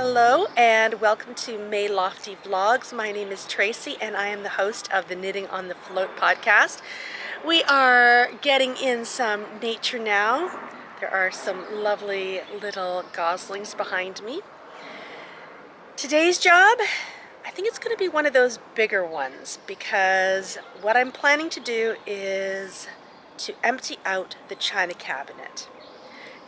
Hello and welcome to May Lofty Vlogs. My name is Tracy and I am the host of the Knitting on the Float podcast. We are getting in some nature now. There are some lovely little goslings behind me. Today's job, I think it's going to be one of those bigger ones because what I'm planning to do is to empty out the china cabinet.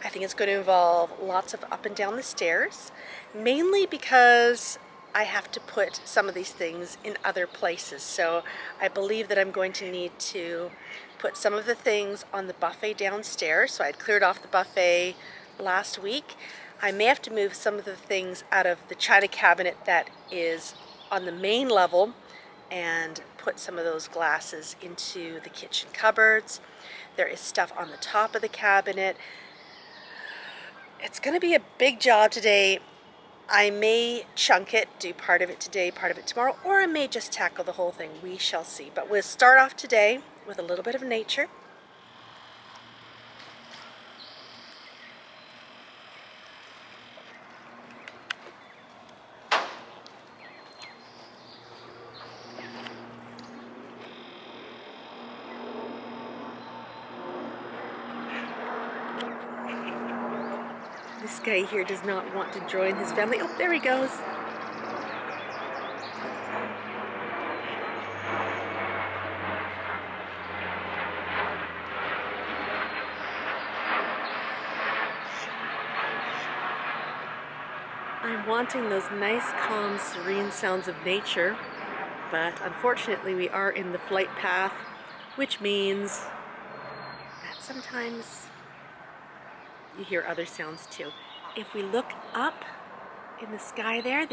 I think it's going to involve lots of up and down the stairs, mainly because I have to put some of these things in other places. So I believe that I'm going to need to put some of the things on the buffet downstairs. So I'd cleared off the buffet last week. I may have to move some of the things out of the china cabinet that is on the main level and put some of those glasses into the kitchen cupboards. There is stuff on the top of the cabinet. It's going to be a big job today. I may chunk it, do part of it today, part of it tomorrow, or I may just tackle the whole thing. We shall see. But we'll start off today with a little bit of nature. This guy here does not want to join his family. Oh, there he goes. I'm wanting those nice, calm, serene sounds of nature, but unfortunately we are in the flight path, which means that sometimes you hear other sounds too. If we look up in the sky there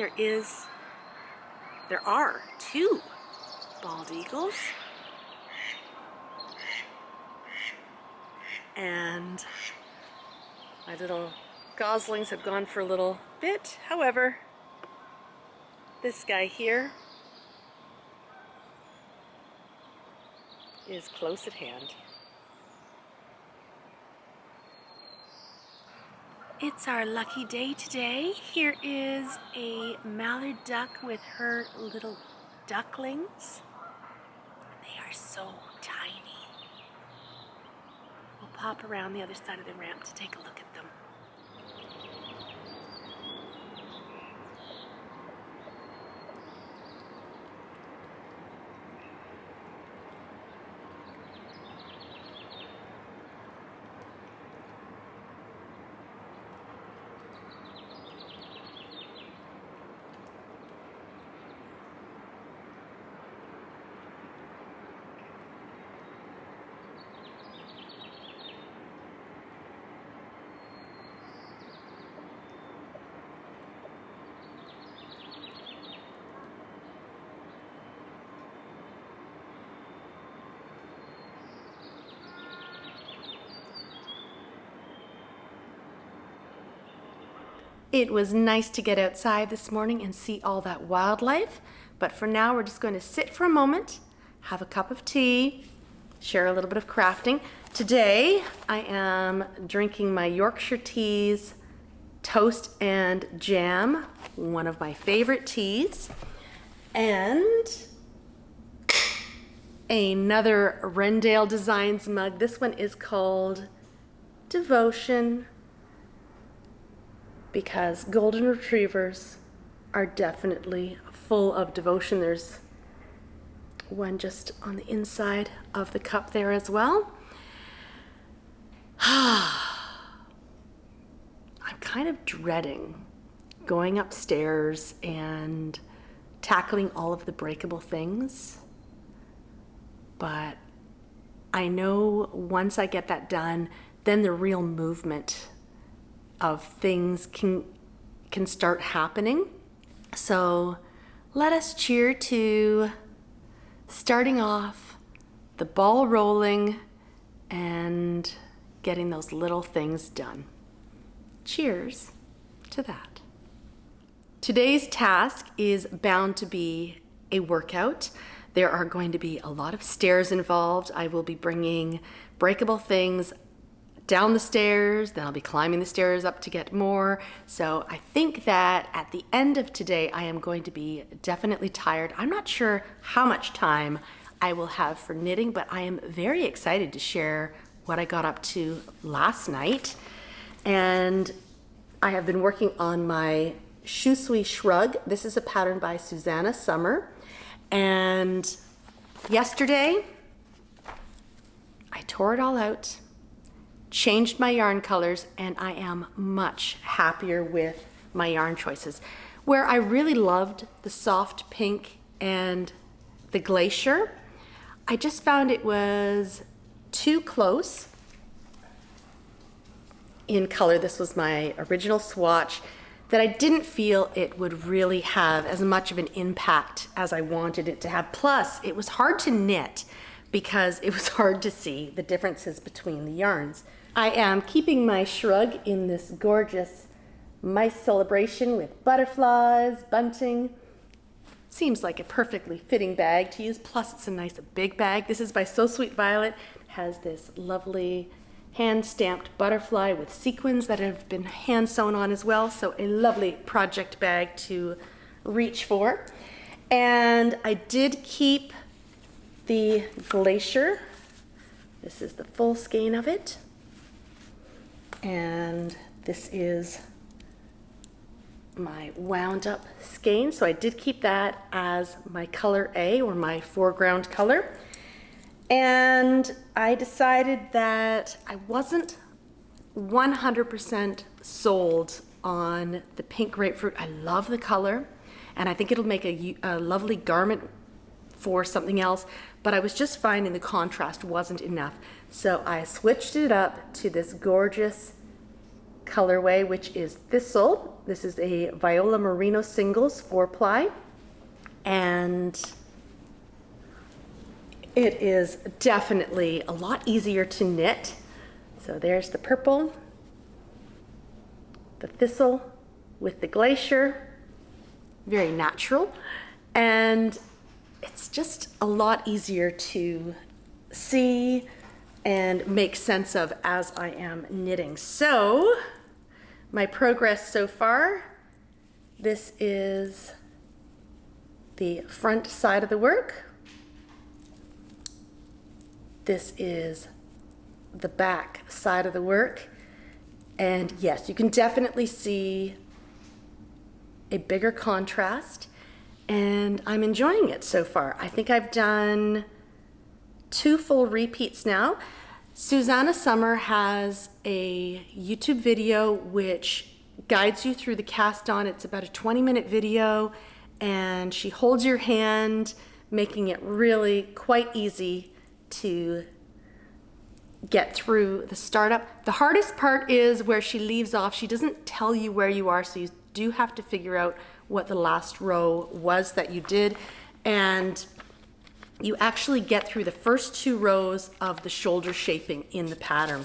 are two bald eagles. And my little goslings have gone for a little bit. However, this guy here is close at hand. It's our lucky day today. Here is a mallard duck with her little ducklings. They are so tiny. We'll pop around the other side of the ramp to take a look at them. It was nice to get outside this morning and see all that wildlife, but for now we're just going to sit for a moment, have a cup of tea, share a little bit of crafting. Today I am drinking my Yorkshire teas, toast and jam, one of my favorite teas, and another Rendale Designs mug. This one is called Devotion, because golden retrievers are definitely full of devotion. There's one just on the inside of the cup there as well. I'm kind of dreading going upstairs and tackling all of the breakable things, but I know once I get that done, then the real movement of things can start happening. So let us cheer to starting off, the ball rolling, and getting those little things done. Cheers to that. Today's task is bound to be a workout. There are going to be a lot of stairs involved. I will be bringing breakable things down the stairs, then I'll be climbing the stairs up to get more. So I think that at the end of today, I am going to be definitely tired. I'm not sure how much time I will have for knitting, but I am very excited to share what I got up to last night. And I have been working on my Shui Shrug. This is a pattern by Susanna Summer. And yesterday, I tore it all out, changed my yarn colors, and I am much happier with my yarn choices. Where I really loved the soft pink and the glacier, I just found it was too close in color. This was my original swatch, that I didn't feel it would really have as much of an impact as I wanted it to have. Plus, it was hard to knit because it was hard to see the differences between the yarns. I am keeping my shrug in this gorgeous mice celebration with butterflies, bunting. Seems like a perfectly fitting bag to use, plus it's a nice big bag. This is by So Sweet Violet. It has this lovely hand-stamped butterfly with sequins that have been hand-sewn on as well, so a lovely project bag to reach for. And I did keep the glacier. This is the full skein of it. And this is my wound up skein. So I did keep that as my color A, or my foreground color. And I decided that I wasn't 100% sold on the pink grapefruit. I love the color, and I think it'll make a lovely garment for something else, but I was just finding the contrast wasn't enough. So I switched it up to this gorgeous colorway, which is Thistle. This is a Viola Merino Singles 4-ply, and it is definitely a lot easier to knit. So there's the purple, the thistle with the glacier, very natural, and it's just a lot easier to see and make sense of as I am knitting. So my progress so far, this is the front side of the work. This is the back side of the work. And yes, you can definitely see a bigger contrast, and I'm enjoying it so far. I think I've done 2 full repeats now. Susanna Summer has a YouTube video which guides you through the cast on. It's about a 20-minute video, and she holds your hand, making it really quite easy to get through the startup. The hardest part is where she leaves off. She doesn't tell you where you are, so you do have to figure out what the last row was that you did, and you actually get through the first 2 rows of the shoulder shaping in the pattern.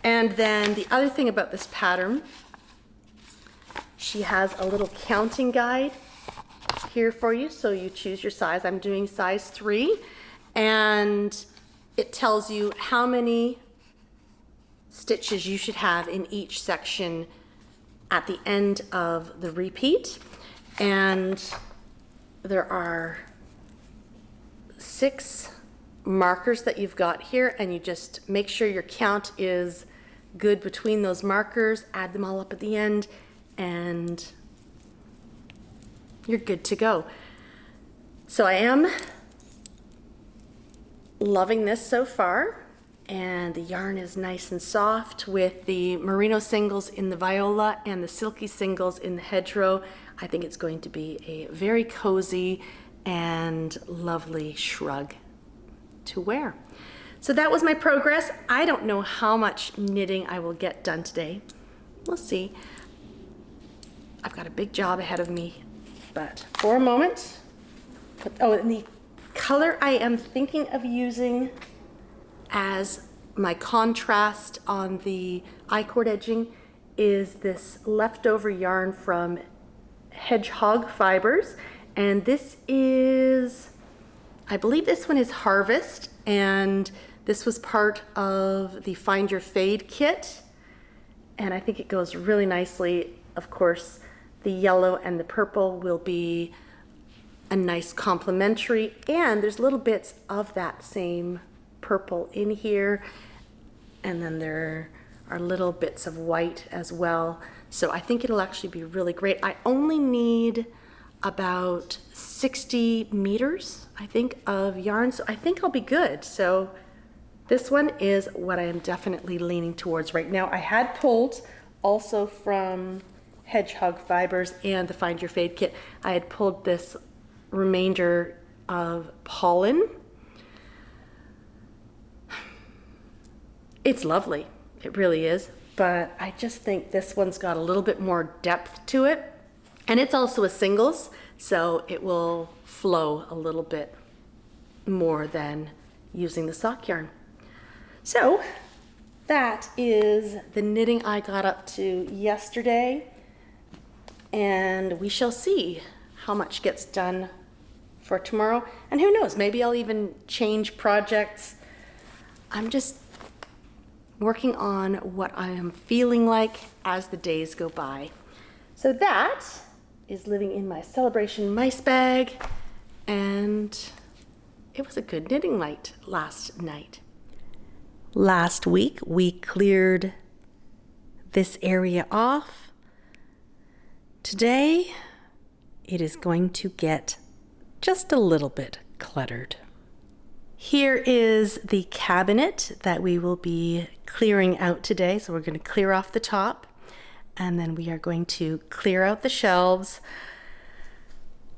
And then the other thing about this pattern, she has a little counting guide here for you, so you choose your size. I'm doing size 3, and it tells you how many stitches you should have in each section at the end of the repeat. And there are 6 markers that you've got here, and you just make sure your count is good between those markers, add them all up at the end, and you're good to go. So I am loving this so far, and the yarn is nice and soft with the merino singles in the viola and the silky singles in the hedgerow. I think it's going to be a very cozy and lovely shrug to wear. So that was my progress. I don't know how much knitting I will get done today. We'll see. I've got a big job ahead of me, but for a moment, and the color I am thinking of using as my contrast on the I-cord edging is this leftover yarn from Hedgehog Fibers, and this is, I believe this one is Harvest, and This was part of the Find Your Fade kit, and I think it goes really nicely. Of course, the yellow and the purple will be a nice complementary, and there's little bits of that same purple in here, and then there are little bits of white as well. So I think it'll actually be really great. I only need about 60 meters, I think, of yarn, so I think I'll be good. So this one is what I am definitely leaning towards right now. I had pulled also from Hedgehog Fibers and the Find Your Fade kit, I had pulled this remainder of pollen. It's lovely, it really is, but I just think this one's got a little bit more depth to it, and it's also a singles, so it will flow a little bit more than using the sock yarn. So that is the knitting I got up to yesterday, and we shall see how much gets done for tomorrow, and who knows, maybe I'll even change projects. I'm just working on what I am feeling like as the days go by. So that is living in my celebration mice bag, and it was a good knitting night last night. Last week we cleared this area off. Today it is going to get just a little bit cluttered. Here is the cabinet that we will be clearing out today. So we're going to clear off the top, and then we are going to clear out the shelves.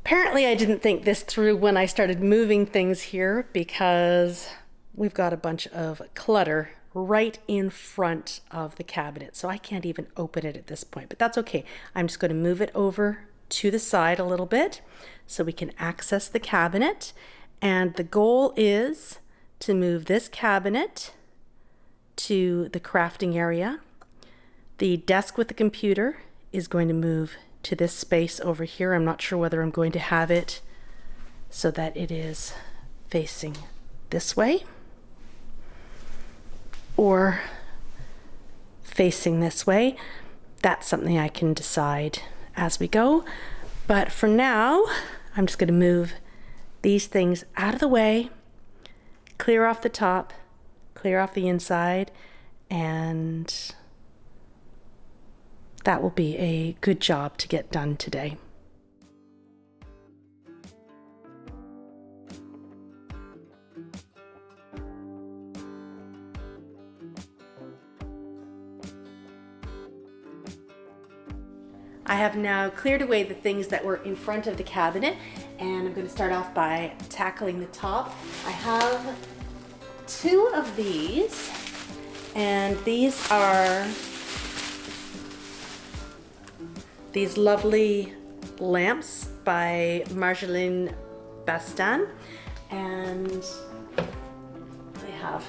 Apparently I didn't think this through when I started moving things here, because we've got a bunch of clutter right in front of the cabinet. So I can't even open it at this point, but that's okay. I'm just going to move it over to the side a little bit so we can access the cabinet. And the goal is to move this cabinet to the crafting area. The desk with the computer is going to move to this space over here. I'm not sure whether I'm going to have it so that it is facing this way or facing this way. That's something I can decide as we go. But for now, I'm just going to move these things out of the way, clear off the top, clear off the inside, and that will be a good job to get done today. I have now cleared away the things that were in front of the cabinet, and I'm going to start off by tackling the top. I have two of these, and these are these lovely lamps by Marjolaine Bastan, and they have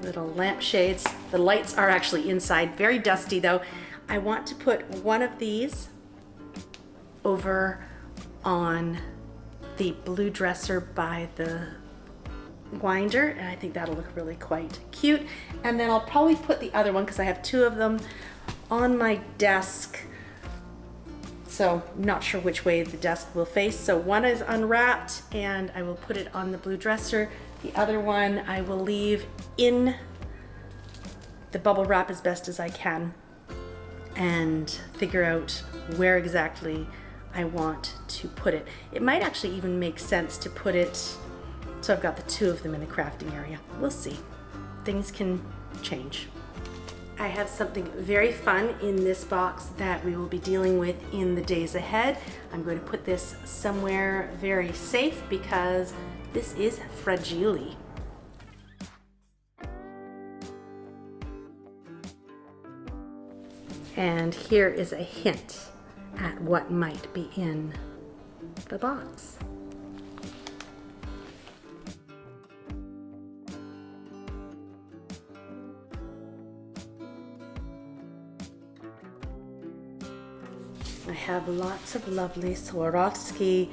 little lamp shades. The lights are actually inside, very dusty though. I want to put one of these over on the blue dresser by the winder, and I think that'll look really quite cute. And then I'll probably put the other one, because I have two of them, on my desk. So not sure which way the desk will face. So one is unwrapped and I will put it on the blue dresser. The other one I will leave in the bubble wrap as best as I can and figure out where exactly I want to put it. It might actually even make sense to put it so I've got the two of them in the crafting area. We'll see. Things can change. I have something very fun in this box that we will be dealing with in the days ahead. I'm going to put this somewhere very safe because this is fragile. And here is a hint at what might be in the box. I have lots of lovely Swarovski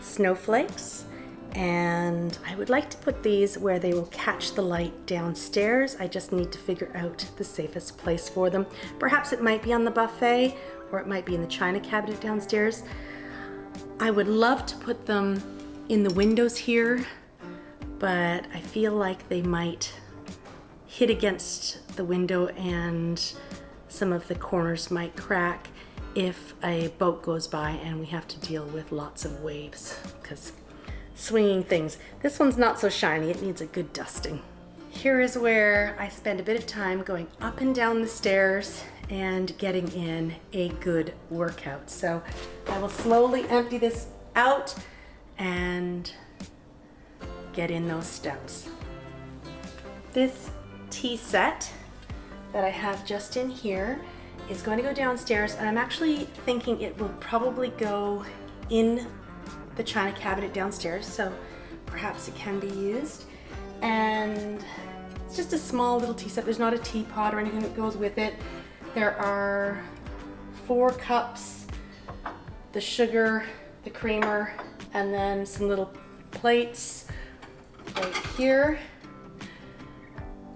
snowflakes, And I would like to put these where they will catch the light downstairs. I just need to figure out the safest place for them. Perhaps it might be on the buffet, or it might be in the china cabinet downstairs. I would love to put them in the windows here, but I feel like they might hit against the window and some of the corners might crack if a boat goes by and we have to deal with lots of waves, because swinging things. This one's not so shiny, it needs a good dusting. Here is where I spend a bit of time going up and down the stairs and getting in a good workout. So I will slowly empty this out and get in those steps. This tea set that I have just in here is going to go downstairs, and I'm actually thinking it will probably go in the china cabinet downstairs, so perhaps it can be used. And it's just a small little tea set. There's not a teapot or anything that goes with it. There are 4 cups, the sugar, the creamer, and then some little plates right here.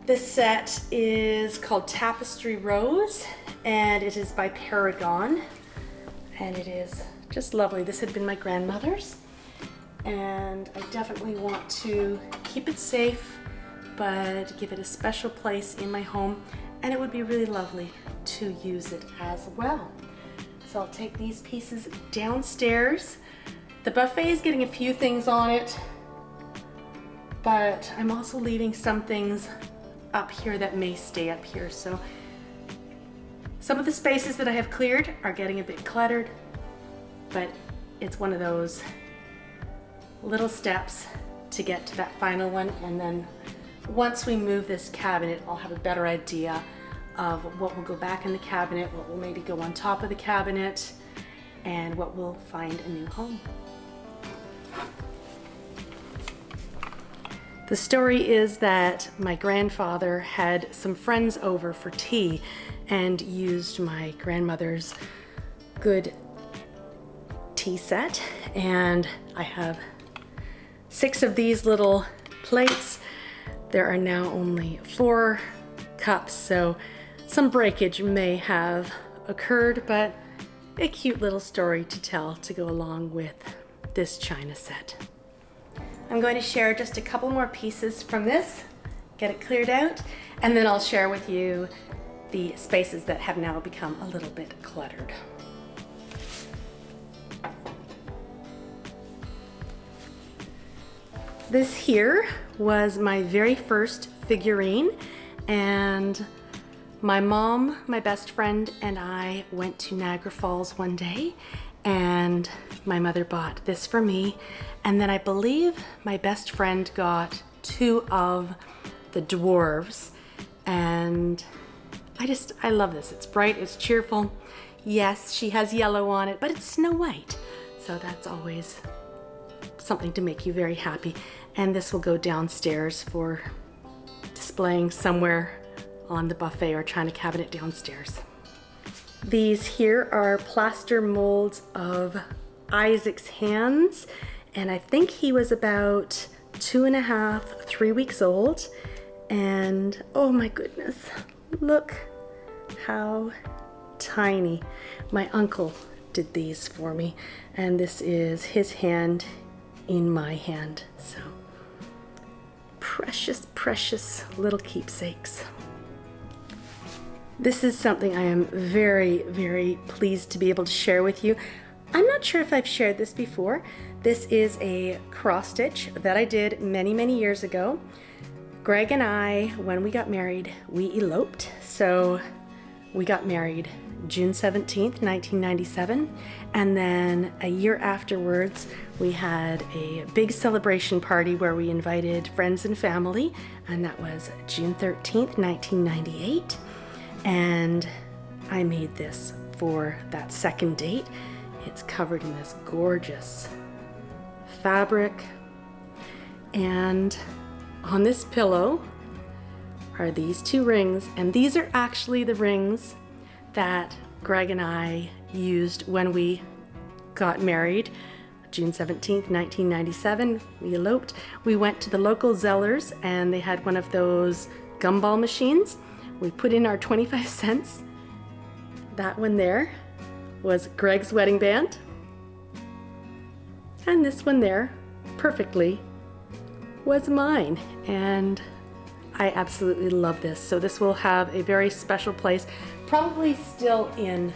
This set is called Tapestry Rose, and it is by Paragon, and it is just lovely. This had been my grandmother's, and I definitely want to keep it safe, but give it a special place in my home, and it would be really lovely to use it as well. So I'll take these pieces downstairs. The buffet is getting a few things on it, but I'm also leaving some things up here that may stay up here. So some of the spaces that I have cleared are getting a bit cluttered, but it's one of those little steps to get to that final one. And then once we move this cabinet, I'll have a better idea of what will go back in the cabinet, what will maybe go on top of the cabinet, and what will find a new home. The story is that my grandfather had some friends over for tea and used my grandmother's good tea set, and I have 6 of these little plates. There are now only 4 cups, so some breakage may have occurred, but a cute little story to tell to go along with this china set. I'm going to share just a couple more pieces from this, get it cleared out, and then I'll share with you the spaces that have now become a little bit cluttered. This here was my very first figurine, and my mom, my best friend, and I went to Niagara Falls one day, and my mother bought this for me, and then I believe my best friend got 2 of the dwarves, and I love this. It's bright, it's cheerful. Yes, she has yellow on it, but it's Snow White, so that's always something to make you very happy. And this will go downstairs for displaying somewhere on the buffet or china cabinet downstairs. These here are plaster molds of Isaac's hands, and I think he was about 2.5, 3 weeks old. And oh my goodness, look how tiny. My uncle did these for me, and this is his hand in my hand. So precious, precious little keepsakes. This is something I am very, very pleased to be able to share with you. I'm not sure if I've shared this before. This is a cross stitch that I did many, many years ago. Greg and I, when we got married, we eloped. So we got married June 17th, 1997. And then a year afterwards, we had a big celebration party where we invited friends and family. And that was June 13th, 1998. And I made this for that second date. It's covered in this gorgeous fabric, and on this pillow are these 2 rings, and these are actually the rings that Greg and I used when we got married June 17th, 1997. We eloped. We went to the local Zellers and they had one of those gumball machines. We put in our 25 cents. That one there was Greg's wedding band. And this one there, perfectly, was mine. And I absolutely love this. So this will have a very special place, probably still in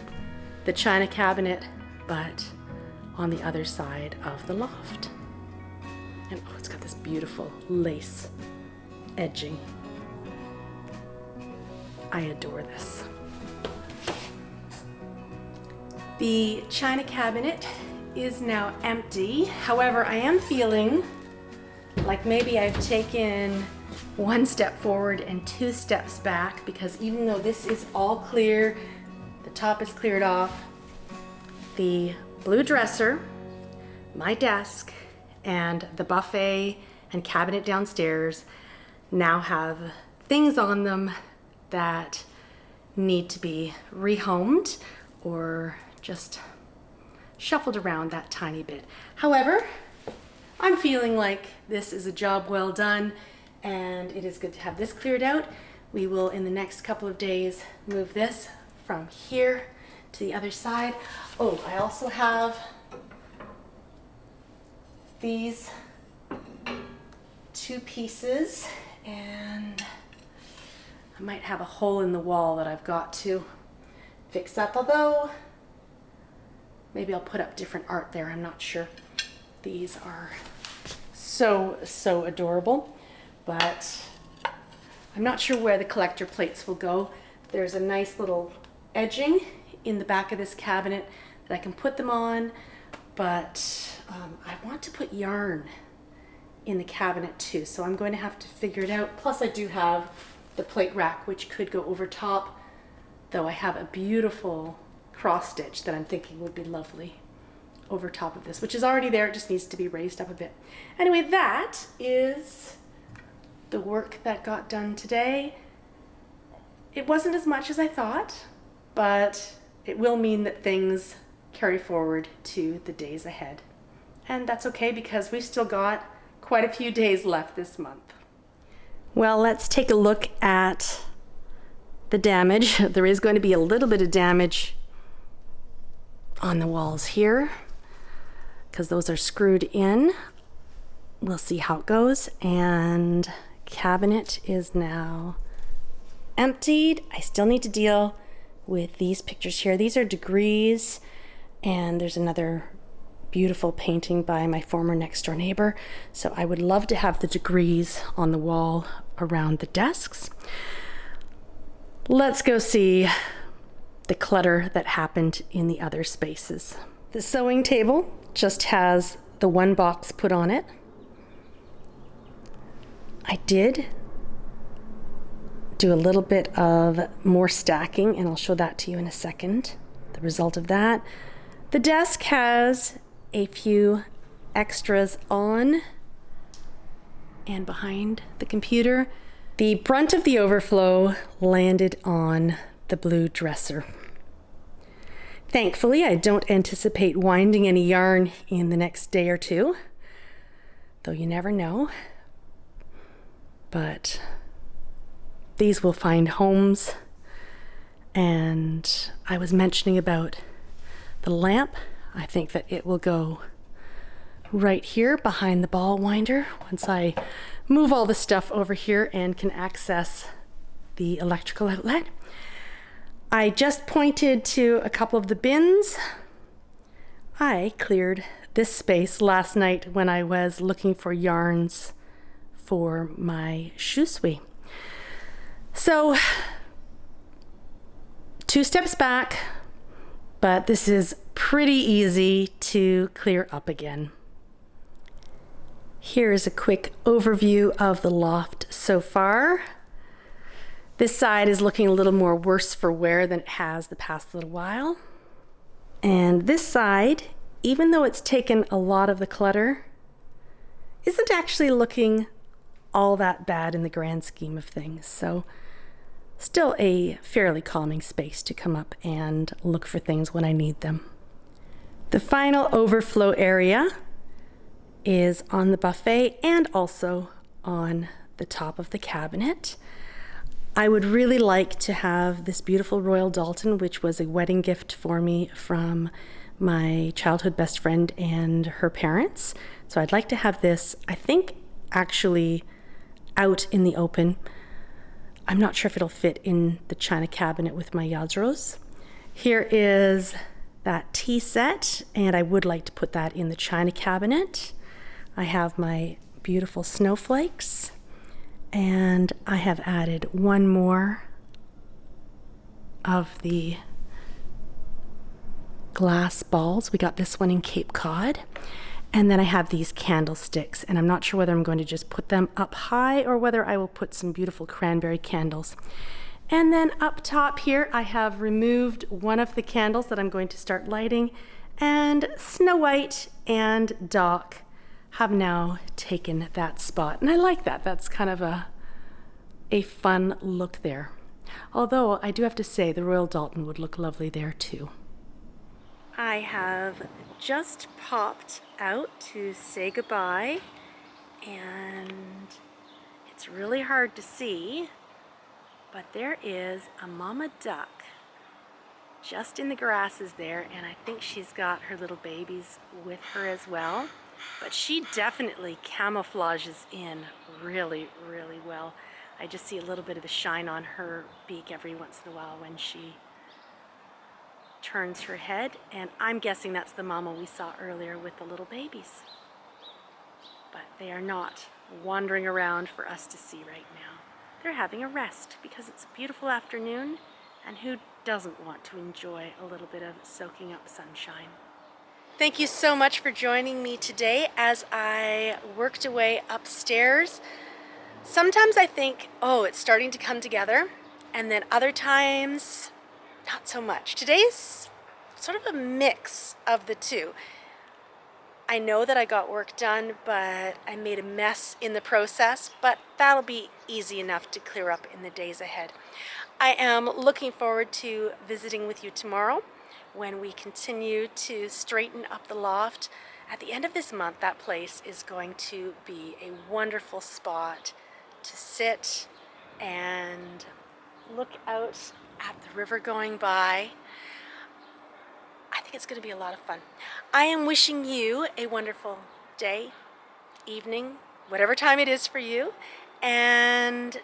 the china cabinet, but on the other side of the loft. And oh, it's got this beautiful lace edging. I adore this. The china cabinet is now empty. However, I am feeling like maybe I've taken one step forward and two steps back, because even though this is all clear, the top is cleared off, the blue dresser, my desk, and the buffet and cabinet downstairs now have things on them that need to be rehomed or just shuffled around that tiny bit. However, I'm feeling like this is a job well done and it is good to have this cleared out. We will, in the next couple of days, move this from here to the other side. Oh, I also have these two pieces, and I might have a hole in the wall that I've got to fix up, although maybe I'll put up different art there, I'm not sure. These are so adorable, but I'm not sure where the collector plates will go. There's a nice little edging in the back of this cabinet that I can put them on, but I want to put yarn in the cabinet too, so I'm going to have to figure it out. Plus I do have the plate rack, which could go over top, though I have a beautiful cross stitch that I'm thinking would be lovely over top of this, which is already there. It just needs to be raised up a bit. Anyway, that is the work that got done today. It wasn't as much as I thought, but it will mean that things carry forward to the days ahead. And that's okay, because we've still got quite a few days left this month. Well, let's take a look at the damage. There is going to be a little bit of damage on the walls here, because those are screwed in. We'll see how it goes. And cabinet is now emptied. I still need to deal with these pictures here. These are degrees, and there's another beautiful painting by my former next door neighbor. So I would love to have the degrees on the wall around the desks. Let's go see the clutter that happened in the other spaces. The sewing table just has the one box put on it. I did do a little bit of more stacking, and I'll show that to you in a second, the result of that. The desk has a few extras on and behind the computer. The brunt of the overflow landed on the blue dresser. Thankfully, I don't anticipate winding any yarn in the next day or two, though you never know. But these will find homes. And I was mentioning about the lamp. I think that it will go right here behind the ball winder once I move all the stuff over here and can access the electrical outlet. I just pointed to a couple of the bins. I cleared this space last night when I was looking for yarns for my shui. So, two steps back, but this is pretty easy to clear up again. Here's a quick overview of the loft so far. This side is looking a little more worse for wear than it has the past little while. And this side, even though it's taken a lot of the clutter, isn't actually looking all that bad in the grand scheme of things. So still a fairly calming space to come up and look for things when I need them. The final overflow area is on the buffet and also on the top of the cabinet. I would really like to have this beautiful Royal Dalton, which was a wedding gift for me from my childhood best friend and her parents. So I'd like to have this, I think, actually out in the open. I'm not sure if it'll fit in the china cabinet with my Yadros. Here is that tea set, and I would like to put that in the china cabinet. I have my beautiful snowflakes. And I have added one more of the glass balls. We got this one in Cape Cod. And then I have these candlesticks, and I'm not sure whether I'm going to just put them up high or whether I will put some beautiful cranberry candles. And then up top here, I have removed one of the candles that I'm going to start lighting, and Snow White and Doc have now taken that spot. And I like that. That's kind of a fun look there. Although I do have to say the Royal Dalton would look lovely there too. I have just popped out to say goodbye, and it's really hard to see, but there is a mama duck just in the grasses there, and I think she's got her little babies with her as well. But she definitely camouflages in really, really well. I just see a little bit of the shine on her beak every once in a while when she turns her head, and I'm guessing that's the mama we saw earlier with the little babies. But they are not wandering around for us to see right now. They're having a rest because it's a beautiful afternoon, and who doesn't want to enjoy a little bit of soaking up sunshine? Thank you so much for joining me today as I worked away upstairs. Sometimes I think, oh, it's starting to come together, and then other times, not so much. Today's sort of a mix of the two. I know that I got work done, but I made a mess in the process, but that'll be easy enough to clear up in the days ahead. I am looking forward to visiting with you tomorrow when we continue to straighten up the loft. At the end of this month, that place is going to be a wonderful spot to sit and look out at the river going by. I think it's going to be a lot of fun. I am wishing you a wonderful day, evening, whatever time it is for you, and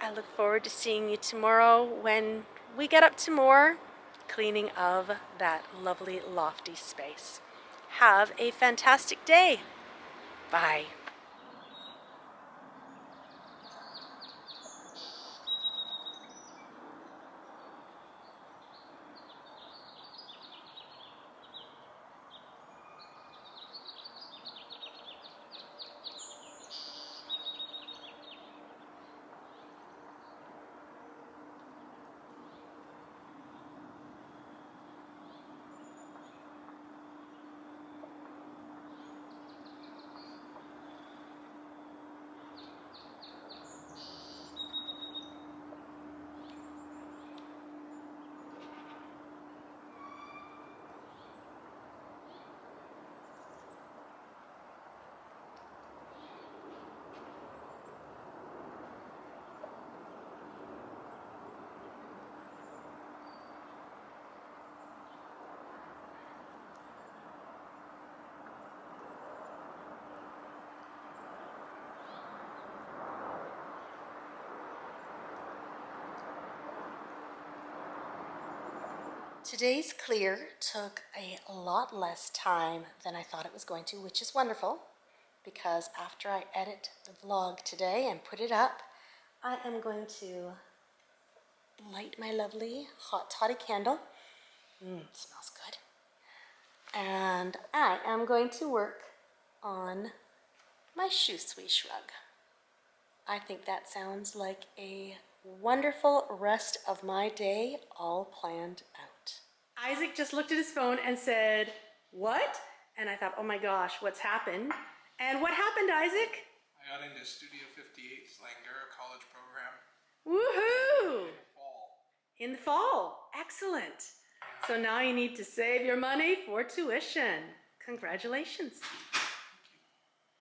I look forward to seeing you tomorrow when we get up to more cleaning of that lovely lofty space. Have a fantastic day. Bye. Today's clear took a lot less time than I thought it was going to, which is wonderful, because after I edit the vlog today and put it up, I am going to light my lovely hot toddy candle. Smells good. And I am going to work on my Shoo Sui Shrug. I think that sounds like a wonderful rest of my day all planned out. Isaac just looked at his phone and said, "What?" And I thought, oh my gosh, what's happened? And what happened, Isaac? I got into Studio 58's Langara College program. Woohoo! In the fall. In the fall. Excellent. So now you need to save your money for tuition. Congratulations.